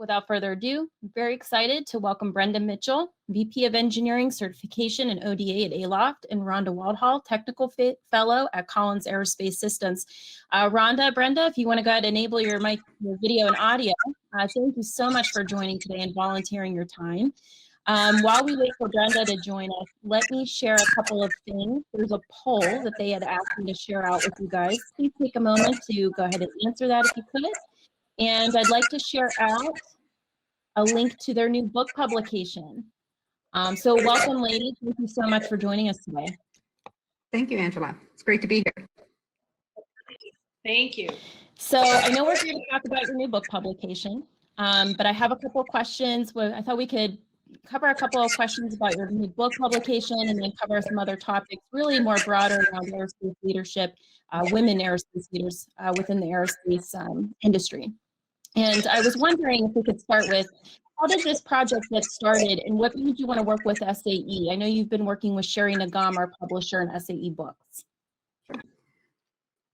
without further ado, I'm very excited to welcome Brenda Mitchell, VP of Engineering Certification and ODA at ALOFT, and Rhonda Walthall, Technical Fellow at Collins Aerospace Systems. Rhonda, Brenda, if you want to go ahead and enable your mic, your video and audio, thank you so much for joining today and volunteering your time. While we wait for Brenda to join us, let me share a couple of things. There's a poll that they had asked me to share out with you guys. Please take a moment to go ahead and answer that if you could. And I'd like to share out a link to their new book publication. So welcome, ladies. Thank you so much for joining us today. Thank you, Angela. It's great to be here. Thank you. So I know we're here to talk about your new book publication, but I have a couple of questions. I thought we could cover a couple of questions about your new book publication and then cover some other topics, really more broader around aerospace leadership, women aerospace leaders within the aerospace industry. And I was wondering if we could start with, how did this project get started and what made you want to work with SAE? I know you've been working with Sherry Nagam, our publisher, and SAE Books.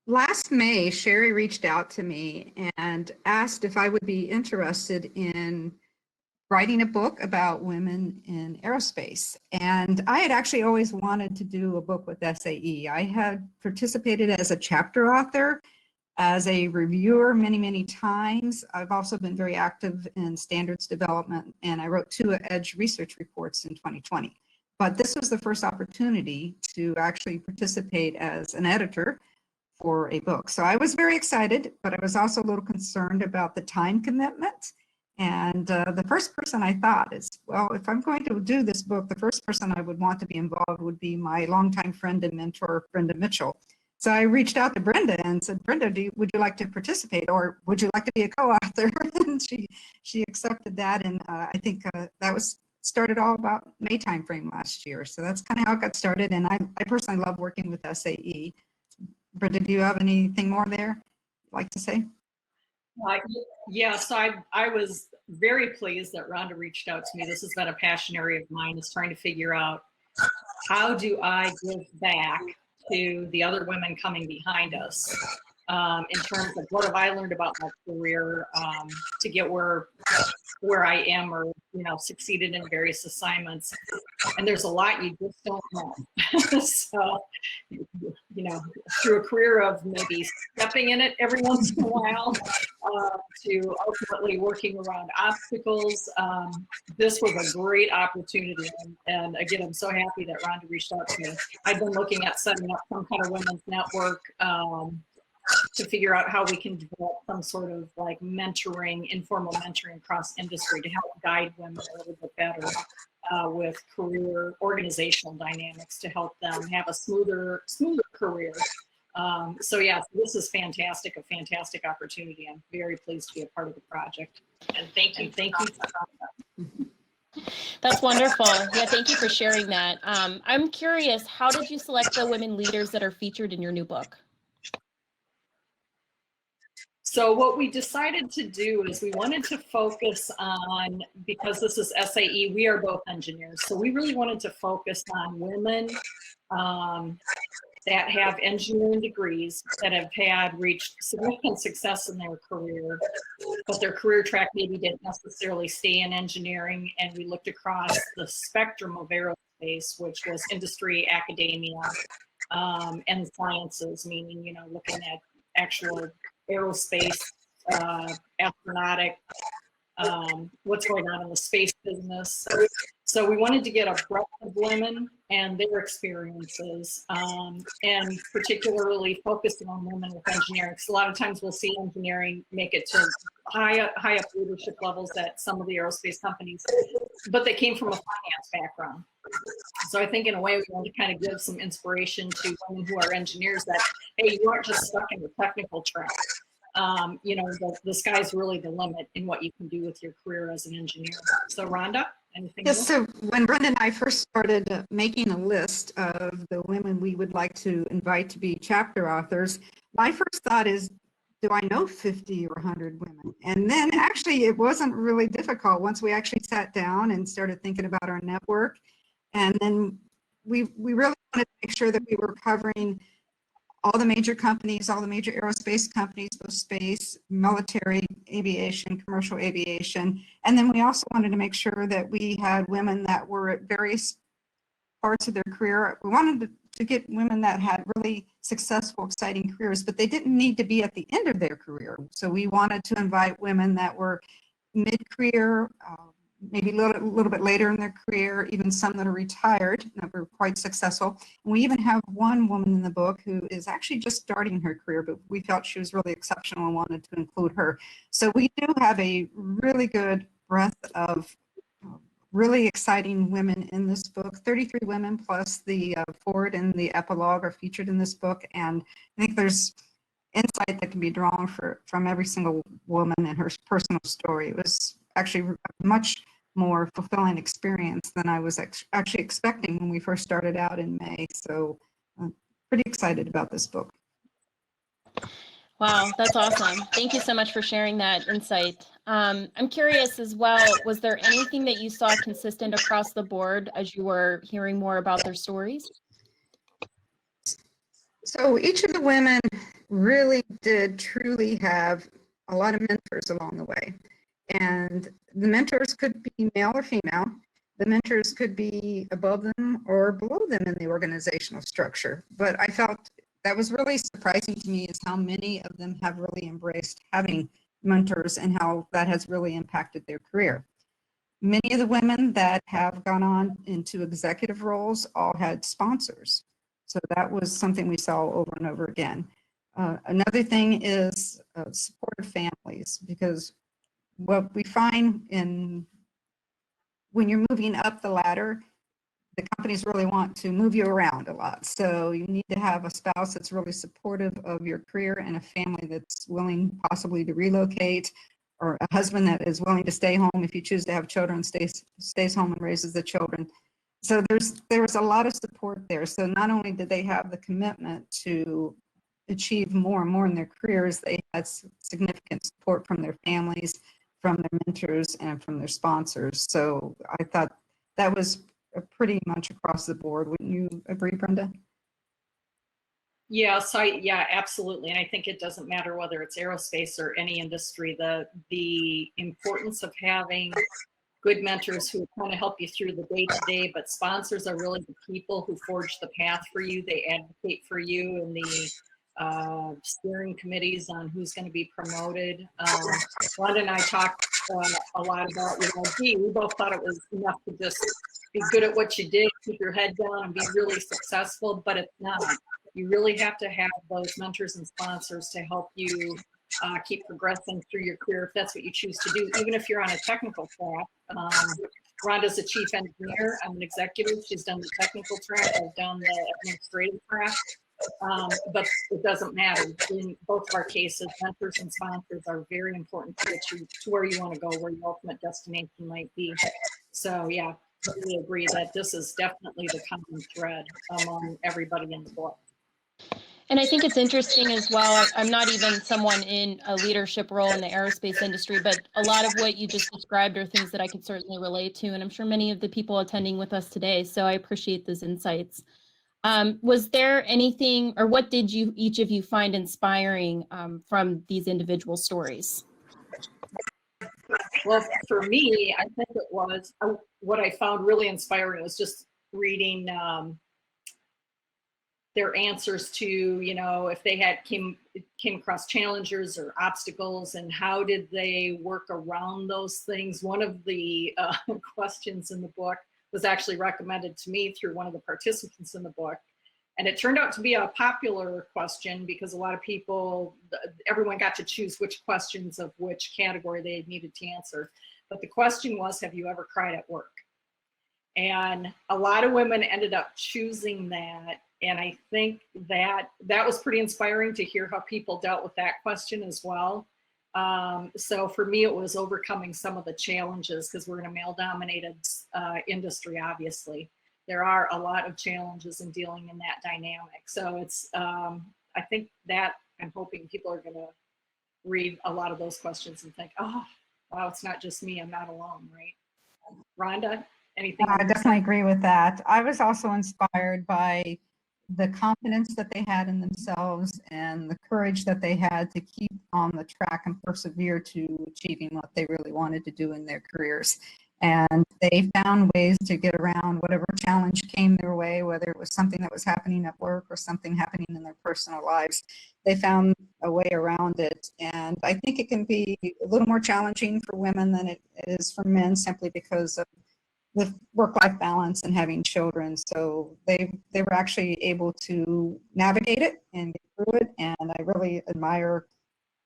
Last May, Sherry reached out to me and asked if I would be interested in writing a book about women in aerospace. And I had actually always wanted to do a book with SAE. I had participated as a chapter author, as a reviewer many times. I've also been very active in standards development, and I wrote 2 EDGE research reports in 2020. But this was the first opportunity to actually participate as an editor for a book. So I was very excited, but I was also a little concerned about the time commitment. And the first person I thought is, well, if I'm going to do this book, the first person I would want to be involved would be my longtime friend and mentor, Brenda Mitchell. So I reached out to Brenda and said, Brenda, would you like to participate, or would you like to be a co-author? And she accepted that, and I think that was started all about May timeframe last year. So that's kind of how it got started, and I personally love working with SAE. Brenda, do you have anything more there you'd like to say? Yes, I was very pleased that Rhonda reached out to me. This has been a passion area of mine, is trying to figure out, how do I give back to the other women coming behind us in terms of what have I learned about my career to get where I am, or succeeded in various assignments. And there's a lot you just don't know. So through a career of maybe stepping in it every once in a while to ultimately working around obstacles, this was a great opportunity. And again, I'm so happy that Rhonda reached out to me. I've been looking at setting up some kind of women's network to figure out how we can develop some sort of like mentoring, informal mentoring across industry to help guide women a little bit better with career organizational dynamics to help them have a smoother career. So yeah, this is fantastic, a fantastic opportunity. I'm very pleased to be a part of the project. And thank you. That's wonderful. Yeah, thank you for sharing that. I'm curious, how did you select the women leaders that are featured in your new book? So what we decided to do is we wanted to focus on, because this is SAE, we are both engineers. So we really wanted to focus on women that have engineering degrees, that have reached significant success in their career, but their career track maybe didn't necessarily stay in engineering. And we looked across the spectrum of aerospace, which was industry, academia, and sciences, meaning, looking at actual aerospace, astronautic, what's going on in the space business. So we wanted to get a breadth of women and their experiences, and particularly focusing on women with engineering. Because a lot of times we'll see engineering make it to high up leadership levels at some of the aerospace companies, but they came from a finance background. So I think in a way we want to kind of give some inspiration to women who are engineers that, hey, you aren't just stuck in the technical track. The sky's really the limit in what you can do with your career as an engineer. So Rhonda, anything Yes, else? so when Brenda and I first started making a list of the women we would like to invite to be chapter authors, my first thought is, do I know 50 or 100 women? And then actually it wasn't really difficult once we actually sat down and started thinking about our network. And then we really wanted to make sure that we were covering all the major companies, all the major aerospace companies, both space, military aviation, commercial aviation. And then we also wanted to make sure that we had women that were at various parts of their career. We wanted to get women that had really successful, exciting careers, but they didn't need to be at the end of their career. So we wanted to invite women that were mid-career, maybe a little bit later in their career, even some that are retired that were quite successful. And we even have one woman in the book who is actually just starting her career, but we felt she was really exceptional and wanted to include her. So we do have a really good breadth of really exciting women in this book. 33 women plus the forward and the epilogue are featured in this book. And I think there's insight that can be drawn from every single woman and her personal story. It was actually a much more fulfilling experience than I was actually expecting when we first started out in May. So I'm pretty excited about this book. Wow, that's awesome. Thank you so much for sharing that insight. I'm curious as well, was there anything that you saw consistent across the board as you were hearing more about their stories? So each of the women really did truly have a lot of mentors along the way. And the mentors could be male or female. The mentors could be above them or below them in the organizational structure. But I felt that was really surprising to me is how many of them have really embraced having mentors and how that has really impacted their career. Many of the women that have gone on into executive roles all had sponsors. So that was something we saw over and over again. Another thing is supportive families, because what we find when you're moving up the ladder, the companies really want to move you around a lot. So you need to have a spouse that's really supportive of your career and a family that's willing possibly to relocate, or a husband that is willing to stay home if you choose to have children, stays home and raises the children. So there was a lot of support there. So not only did they have the commitment to achieve more and more in their careers, they had significant support from their families, from their mentors, and from their sponsors. So I thought that was pretty much across the board. Wouldn't you agree, Brenda? Yeah, absolutely. And I think it doesn't matter whether it's aerospace or any industry, the importance of having good mentors who kind of help you through the day-to-day, but sponsors are really the people who forge the path for you. They advocate for you in the steering committees on who's going to be promoted. Rhonda and I talked a lot about, we both thought it was enough to just be good at what you did, keep your head down and be really successful, but it's not. You really have to have those mentors and sponsors to help you keep progressing through your career if that's what you choose to do, even if you're on a technical track. Rhonda's a chief engineer. I'm an executive. She's done the technical track. I've done the administrative track. But it doesn't matter. In both of our cases, mentors and sponsors are very important to get you to where you want to go, where your ultimate destination might be. So yeah, I really agree that this is definitely the common thread among everybody in the book. And I think it's interesting as well. I'm not even someone in a leadership role in the aerospace industry, but a lot of what you just described are things that I could certainly relate to. And I'm sure many of the people attending with us today. So I appreciate those insights. Was there anything, or what did each of you find inspiring from these individual stories? Well, for me, I think it was, what I found really inspiring was just reading their answers to, if they had came across challenges or obstacles, and how did they work around those things. One of the questions in the book was actually recommended to me through one of the participants in the book. And it turned out to be a popular question because a lot of people, everyone got to choose which questions of which category they needed to answer. But the question was, have you ever cried at work? And a lot of women ended up choosing that. And I think that was pretty inspiring to hear how people dealt with that question as well. So for me, it was overcoming some of the challenges, because we're in a male-dominated industry, obviously. There are a lot of challenges in dealing in that dynamic. So it's, I think that I'm hoping people are going to read a lot of those questions and think, oh, wow, it's not just me, I'm not alone, right? Rhonda, anything? I definitely agree with that. I was also inspired by the confidence that they had in themselves and the courage that they had to keep on the track and persevere to achieving what they really wanted to do in their careers. And they found ways to get around whatever challenge came their way, whether it was something that was happening at work or something happening in their personal lives. They found a way around it. And I think it can be a little more challenging for women than it is for men, simply because of the work-life balance and having children. So they were actually able to navigate it and get through it. And I really admire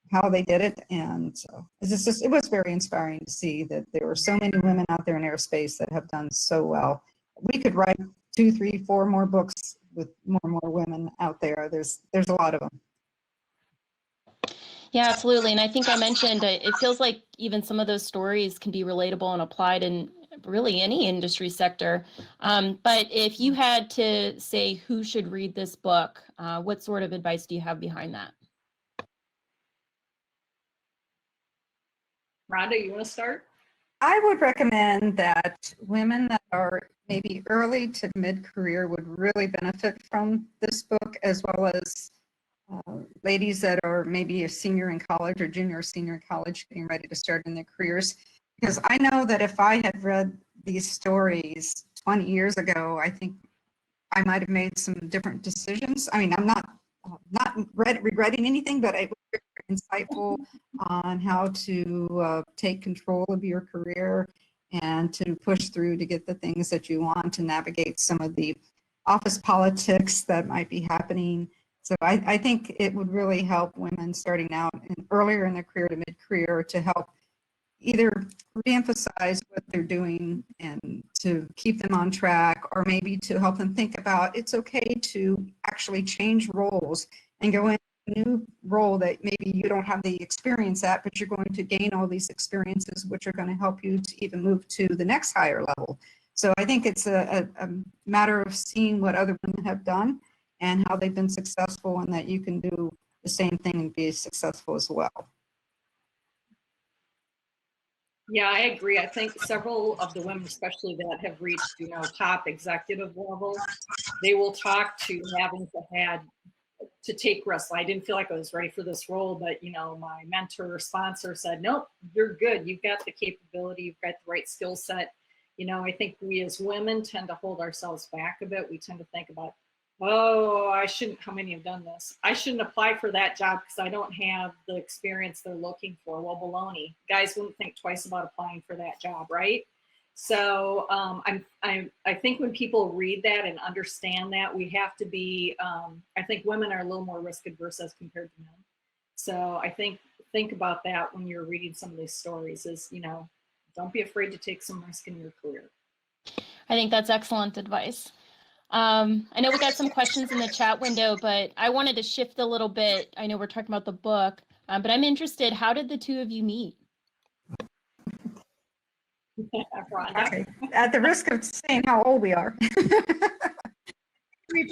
how they did it. And so it was very inspiring to see that there were so many women out there in aerospace that have done so well. We could write 2, 3, 4 more books with more and more women out there. There's a lot of them. Yeah, absolutely. And I think I mentioned it feels like even some of those stories can be relatable and applied in really any industry sector. But if you had to say who should read this book, what sort of advice do you have behind that? Rhonda, you want to start? I would recommend that women that are maybe early to mid-career would really benefit from this book, as well as ladies that are maybe a senior in college or junior or senior in college getting ready to start in their careers. Because I know that if I had read these stories 20 years ago, I think I might have made some different decisions. I mean, I'm not regretting anything, but it was very insightful on how to take control of your career and to push through to get the things that you want, to navigate some of the office politics that might be happening. So I think it would really help women starting out and earlier in their career to mid-career to help either reemphasize what they're doing and to keep them on track, or maybe to help them think about it's okay to actually change roles and go in a new role that maybe you don't have the experience at, but you're going to gain all these experiences which are going to help you to even move to the next higher level. So I think it's a matter of seeing what other women have done and how they've been successful, and that you can do the same thing and be successful as well. Yeah, I agree. I think several of the women, especially that have reached, top executive level, they will talk to having to take risks. I didn't feel like I was ready for this role, but my mentor or sponsor said, nope, you're good. You've got the capability, you've got the right skill set. I think we as women tend to hold ourselves back a bit. We tend to think about, oh, how many have done this? I shouldn't apply for that job because I don't have the experience they're looking for. Well, baloney. Guys wouldn't think twice about applying for that job, right? So I think when people read that and understand that, we have to be, I think women are a little more risk adverse as compared to men. So I think about that when you're reading some of these stories is, don't be afraid to take some risk in your career. I think that's excellent advice. I know we got some questions in the chat window, but I wanted to shift a little bit. I know we're talking about the book, but I'm interested, how did the two of you meet? Okay. At the risk of saying how old we are, we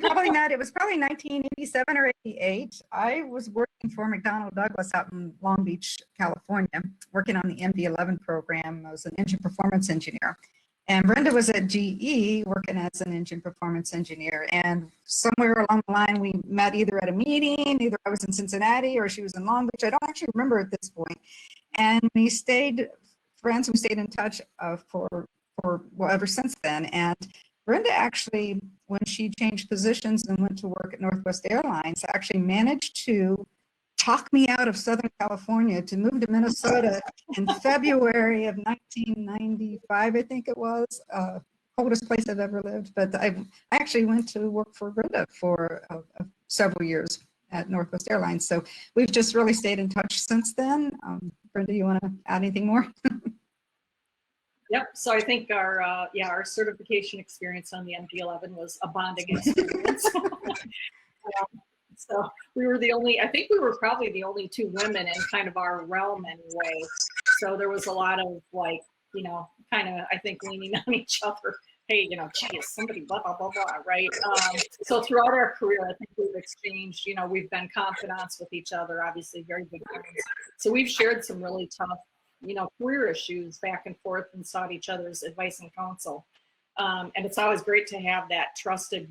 probably met, it was probably 1987 or 88. I was working for McDonnell Douglas out in Long Beach, California, working on the MD-11 program. I was an engine performance engineer. And Brenda was at GE working as an engine performance engineer. And somewhere along the line, we met either at a meeting, either I was in Cincinnati or she was in Long Beach. I don't actually remember at this point. And we stayed friends. We stayed in touch for ever since then. And Brenda actually, when she changed positions and went to work at Northwest Airlines, actually managed to talk me out of Southern California to move to Minnesota in February of 1995, I think it was. Coldest place I've ever lived. But I actually went to work for Brenda for several years at Northwest Airlines. So we've just really stayed in touch since then. Brenda, you want to add anything more? Yep. So I think our certification experience on the MD-11 was a bonding experience. So we were probably the only two women in kind of our realm anyway. So there was a lot of I think leaning on each other. Hey, geez, somebody blah, blah, blah, blah, right? So throughout our career, I think we've exchanged, we've been confidants with each other, obviously very good friends. So we've shared some really tough, career issues back and forth and sought each other's advice and counsel. And it's always great to have that trusted,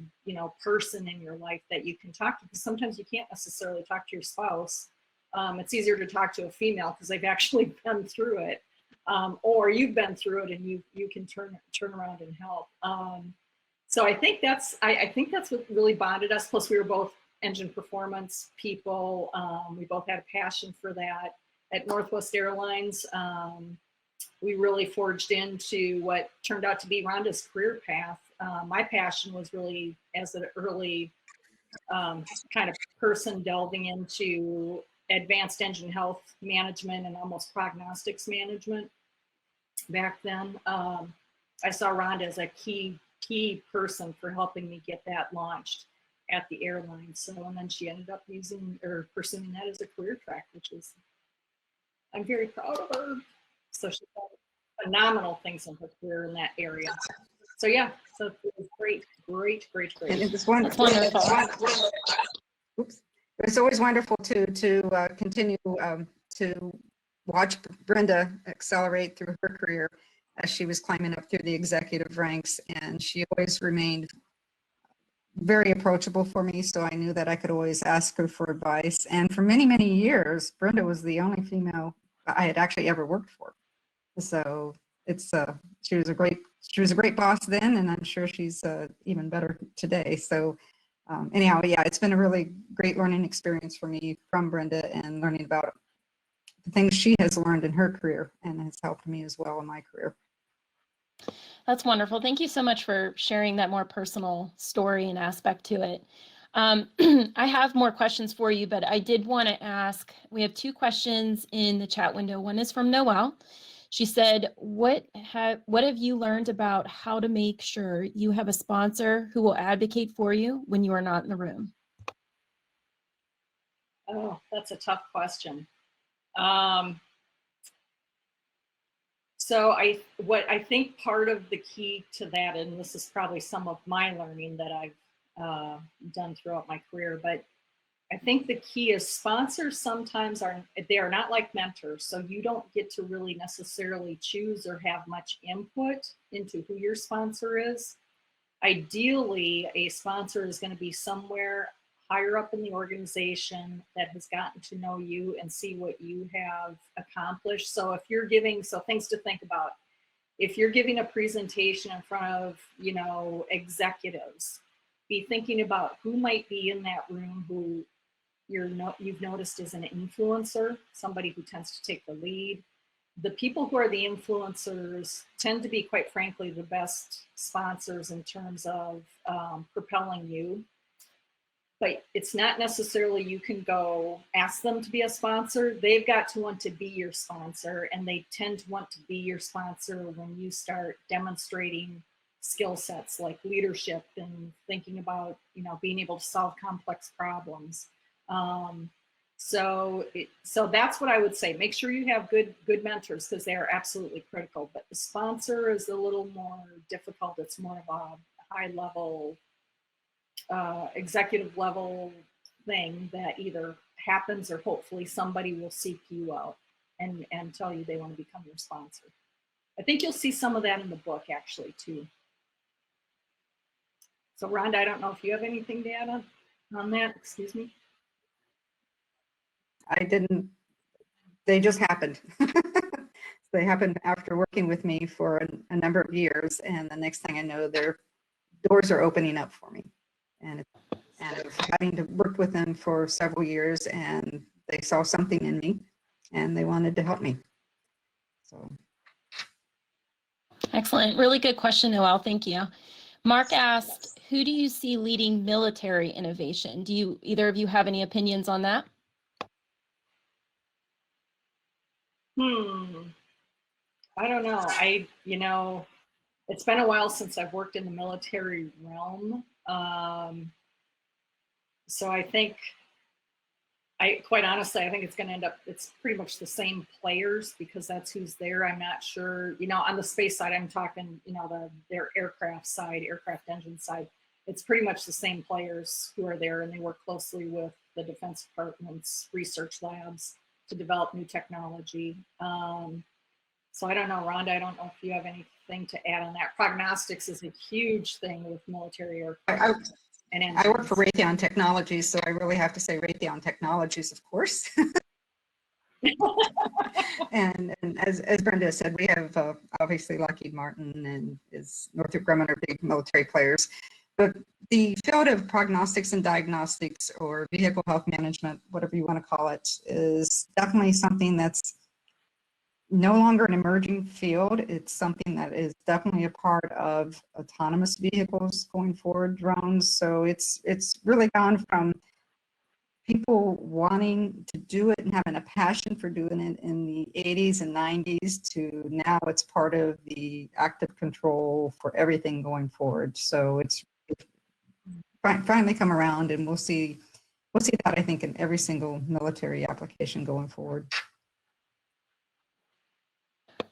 person in your life that you can talk to, because sometimes you can't necessarily talk to your spouse. It's easier to talk to a female because they've actually been through it, or you've been through it and you can turn around and help. So I think that's what really bonded us. Plus, we were both engine performance people. We both had a passion for that. At Northwest Airlines, we really forged into what turned out to be Rhonda's career path. My passion was really as an early kind of person delving into advanced engine health management and almost prognostics management back then. I saw Rhonda as a key person for helping me get that launched at the airline. So, and then she ended up pursuing that as a career track, which is, I'm very proud of her. So she's done phenomenal things in her career in that area. So yeah, so it was great. And it's wonderful. Oops. It's always wonderful to continue to watch Brenda accelerate through her career as she was climbing up through the executive ranks, and she always remained very approachable for me, so I knew that I could always ask her for advice. And for many, many years, Brenda was the only female I had actually ever worked for. So it's she was a great boss then, and I'm sure she's even better today. So anyhow, yeah, it's been a really great learning experience for me from Brenda, and learning about the things she has learned in her career and has helped me as well in my career. That's wonderful. Thank you so much for sharing that more personal story and aspect to it. I have more questions for you, but I did want to ask, we have two questions in the chat window. One is from Noelle. She said, what have you learned about how to make sure you have a sponsor who will advocate for you when you are not in the room? Oh, that's a tough question. So I think part of the key to that, and this is probably some of my learning that I've done throughout my career, but I think the key is sponsors sometimes they are not like mentors, so you don't get to really necessarily choose or have much input into who your sponsor is. Ideally, a sponsor is going to be somewhere higher up in the organization that has gotten to know you and see what you have accomplished. So if you're things to think about. If you're giving a presentation in front of, executives, be thinking about who might be in that room who you've noticed is an influencer, somebody who tends to take the lead. The people who are the influencers tend to be, quite frankly, the best sponsors in terms of propelling you. But it's not necessarily you can go ask them to be a sponsor. They've got to want to be your sponsor, and they tend to want to be your sponsor when you start demonstrating skill sets like leadership and thinking about, being able to solve complex problems. So that's what I would say. Make sure you have good mentors, because they are absolutely critical. But the sponsor is a little more difficult. It's more of a high level, executive level thing that either happens or hopefully somebody will seek you out and tell you they want to become your sponsor. I think you'll see some of that in the book actually too. So Rhonda, I don't know if you have anything to add on that. Excuse me. I didn't, they just happened. They happened after working with me for a number of years, and the next thing I know, their doors are opening up for me. And having to work with them for several years, and they saw something in me and they wanted to help me. So. Excellent. Really good question, Noelle. Thank you. Mark asked, who do you see leading military innovation? Do either of you have any opinions on that? I don't know. It's been a while since I've worked in the military realm. So I think, quite honestly, I think it's going to end up, it's pretty much the same players because that's who's there. I'm not sure, on the space side, I'm talking, their aircraft side, aircraft engine side. It's pretty much the same players who are there, and they work closely with the Defense Department's research labs to develop new technology. So I don't know, Rhonda, I don't know if you have anything to add on that. Prognostics is a huge thing with military aircraft. I work for Raytheon Technologies, so I really have to say Raytheon Technologies, of course. and as Brenda said, we have obviously Lockheed Martin and Northrop Grumman are big military players. But the field of prognostics and diagnostics, or vehicle health management, whatever you want to call it, is definitely something that's no longer an emerging field. It's something that is definitely a part of autonomous vehicles going forward, drones. So it's really gone from people wanting to do it and having a passion for doing it in the 80s and 90s to now it's part of the active control for everything going forward. So it's finally come around, and we'll see that, I think, in every single military application going forward.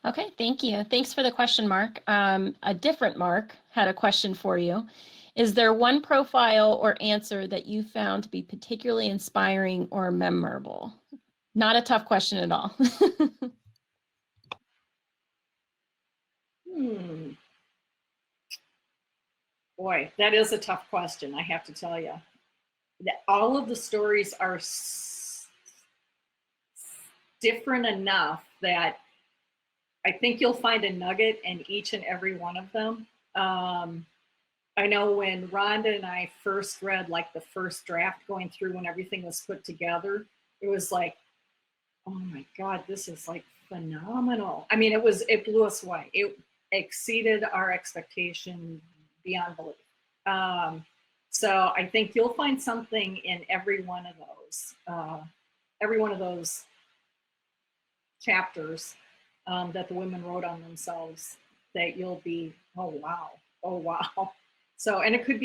Okay, thank you. Thanks for the question, Mark. A different Mark had a question for you. Is there one profile or answer that you found to be particularly inspiring or memorable? Not a tough question at all. Boy, that is a tough question, I have to tell you. All of the stories are different enough that I think you'll find a nugget in each and every one of them. I know when Rhonda and I first read like the first draft going through when everything was put together, it was like, oh my God, this is like phenomenal. I mean, it blew us away. It exceeded our expectation beyond belief. So I think you'll find something in every one of those chapters that the women wrote on themselves that you'll be, oh wow. So, and it could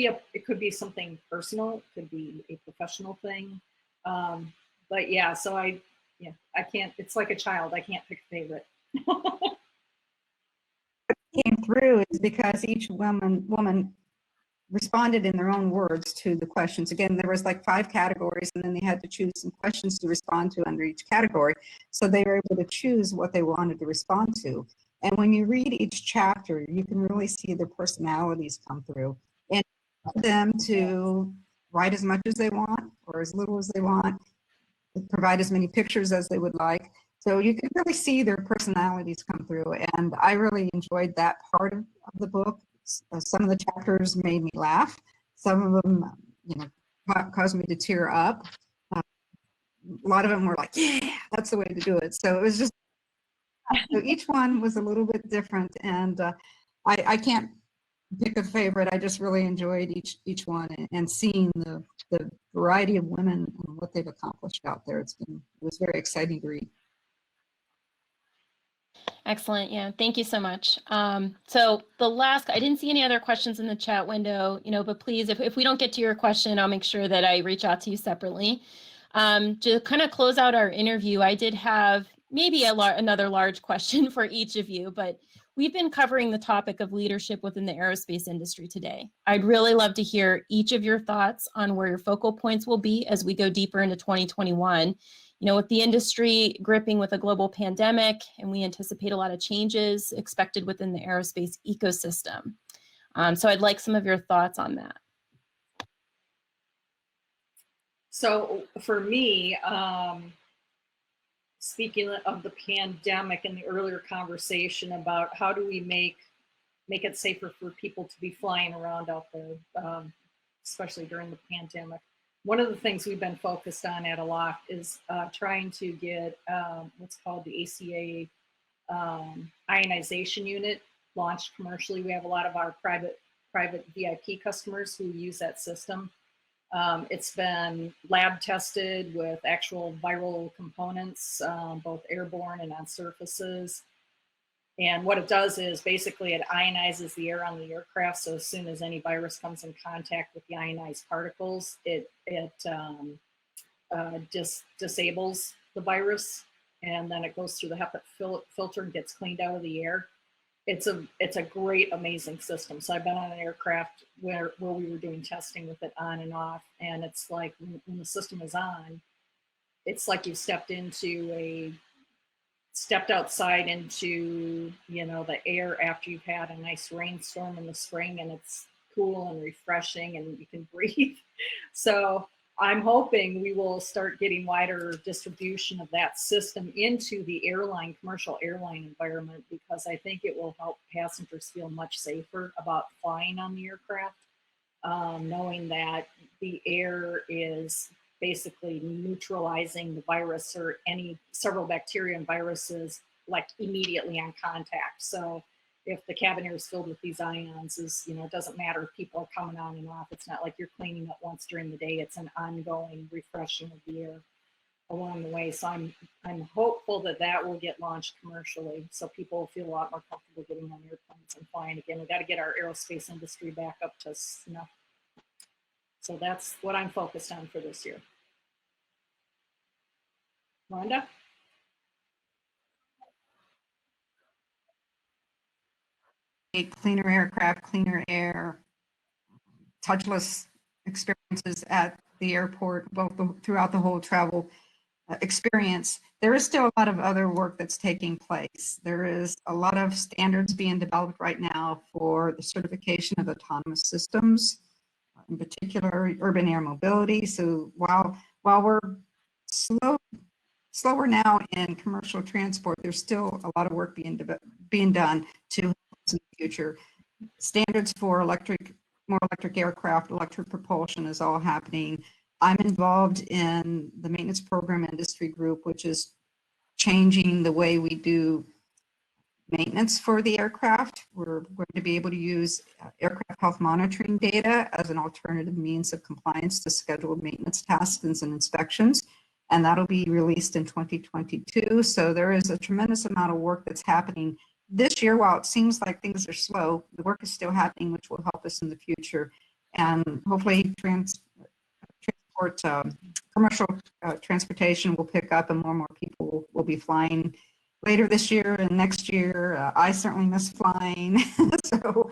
be something personal, it could be a professional thing. But yeah, so I can't, it's like a child, I can't pick a favorite. What came through is because each woman responded in their own words to the questions. Again, there was like 5 categories, and then they had to choose some questions to respond to under each category. So they were able to choose what they wanted to respond to. And when you read each chapter, you can really see their personalities come through, and them to write as much as they want or as little as they want, provide as many pictures as they would like. So you can really see their personalities come through. And I really enjoyed that part of the book. Some of the chapters made me laugh. Some of them, caused me to tear up. A lot of them were like, yeah, that's the way to do it. So it was just, so each one was a little bit different. And I can't pick a favorite. I just really enjoyed each one and seeing the variety of women and what they've accomplished out there. It was very exciting to read. Excellent. Yeah, thank you so much. So I didn't see any other questions in the chat window, but please, if we don't get to your question, I'll make sure that I reach out to you separately. To kind of close out our interview, I did have maybe another large question for each of you, but we've been covering the topic of leadership within the aerospace industry today. I'd really love to hear each of your thoughts on where your focal points will be as we go deeper into 2021. With the industry gripping with a global pandemic, and we anticipate a lot of changes expected within the aerospace ecosystem. So I'd like some of your thoughts on that. So for me, speaking of the pandemic and the earlier conversation about how do we make it safer for people to be flying around out there, especially during the pandemic. One of the things we've been focused on at ALOFT is trying to get what's called the ACA ionization unit launched commercially. We have a lot of our private VIP customers who use that system. It's been lab tested with actual viral components, both airborne and on surfaces. And what it does is basically it ionizes the air on the aircraft. So as soon as any virus comes in contact with the ionized particles, it disables the virus, and then it goes through the HEPA filter and gets cleaned out of the air. It's a great, amazing system. So I've been on an aircraft where we were doing testing with it on and off, and it's like when the system is on, it's like you stepped into a stepped outside into, you know, the air after you've had a nice rainstorm in the spring, and it's cool and refreshing and you can breathe. So I'm hoping we will start getting wider distribution of that system into the airline, commercial airline environment, because I think it will help passengers feel much safer about flying on the aircraft, knowing that the air is basically neutralizing the virus or any several bacteria and viruses like immediately on contact. So if the cabin air is filled with these ions, it doesn't matter if people are coming on and off. It's not like you're cleaning it once during the day. It's an ongoing refreshing of the air along the way. So I'm hopeful that that will get launched commercially, so people will feel a lot more comfortable getting on airplanes and flying again. We got to get our aerospace industry back up to snuff. So that's what I'm focused on for this year. Rhonda? Cleaner aircraft, cleaner air, touchless experiences at the airport, well, throughout the whole travel experience. There is still a lot of other work that's taking place. There is a lot of standards being developed right now for the certification of autonomous systems, in particular urban air mobility. So while we're slower now in commercial transport, there's still a lot of work being done to help us in the future. Standards for more electric aircraft, electric propulsion is all happening. I'm involved in the maintenance program industry group, which is changing the way we do maintenance for the aircraft. We're going to be able to use aircraft health monitoring data as an alternative means of compliance to scheduled maintenance tasks and inspections. And that'll be released in 2022. So there is a tremendous amount of work that's happening this year. While it seems like things are slow, the work is still happening, which will help us in the future. And hopefully commercial transportation will pick up and more people will be flying later this year and next year. I certainly miss flying, so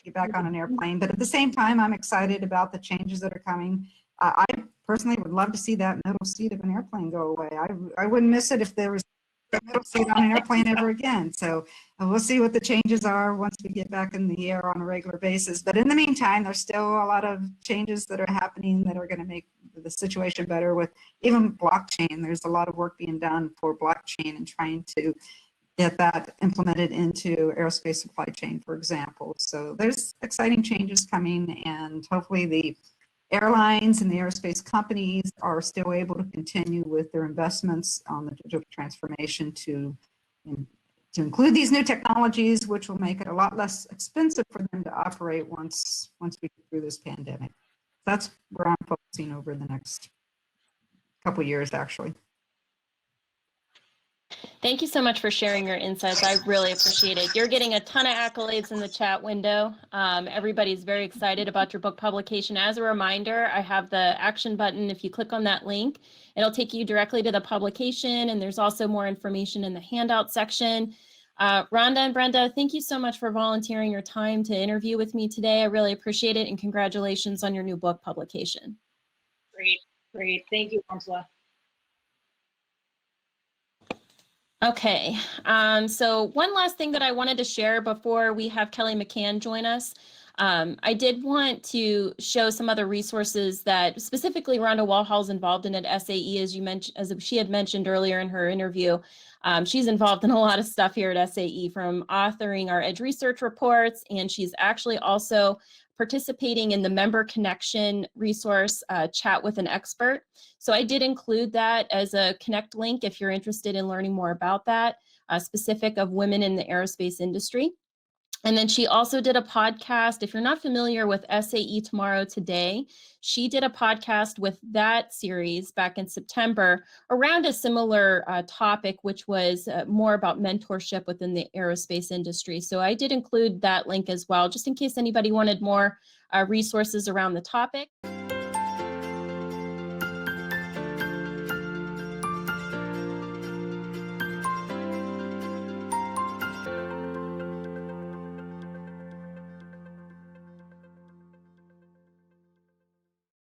get back on an airplane. But at the same time, I'm excited about the changes that are coming. I personally would love to see that middle seat of an airplane go away. I wouldn't miss it if there was a middle seat on an airplane ever again. So we'll see what the changes are once we get back in the air on a regular basis. But in the meantime, there's still a lot of changes that are happening that are going to make the situation better with even blockchain. There's a lot of work being done for blockchain and trying to get that implemented into aerospace supply chain, for example. So there's exciting changes coming, and hopefully the airlines and the aerospace companies are still able to continue with their investments on the digital transformation to include these new technologies, which will make it a lot less expensive for them to operate once we get through this pandemic. That's where I'm focusing over the next couple of years, actually. Thank you so much for sharing your insights. I really appreciate it. You're getting a ton of accolades in the chat window. Everybody's very excited about your book publication. As a reminder, I have the action button. If you click on that link, it'll take you directly to the publication, and there's also more information in the handout section. Rhonda and Brenda, thank you so much for volunteering your time to interview with me today. I really appreciate it, and congratulations on your new book publication. Great. Thank you, Angela. Okay, so one last thing that I wanted to share before we have Kelly McCann join us. I did want to show some other resources that specifically Rhonda Walthall is involved in at SAE, as you mentioned, as she had mentioned earlier in her interview. She's involved in a lot of stuff here at SAE, from authoring our Edge research reports, and she's actually also participating in the member connection resource, Chat with an Expert. So I did include that as a connect link if you're interested in learning more about that, specific of women in the aerospace industry. And then she also did a podcast. If you're not familiar with SAE Tomorrow Today, she did a podcast with that series back in September around a similar topic, which was more about mentorship within the aerospace industry. So I did include that link as well, just in case anybody wanted more resources around the topic.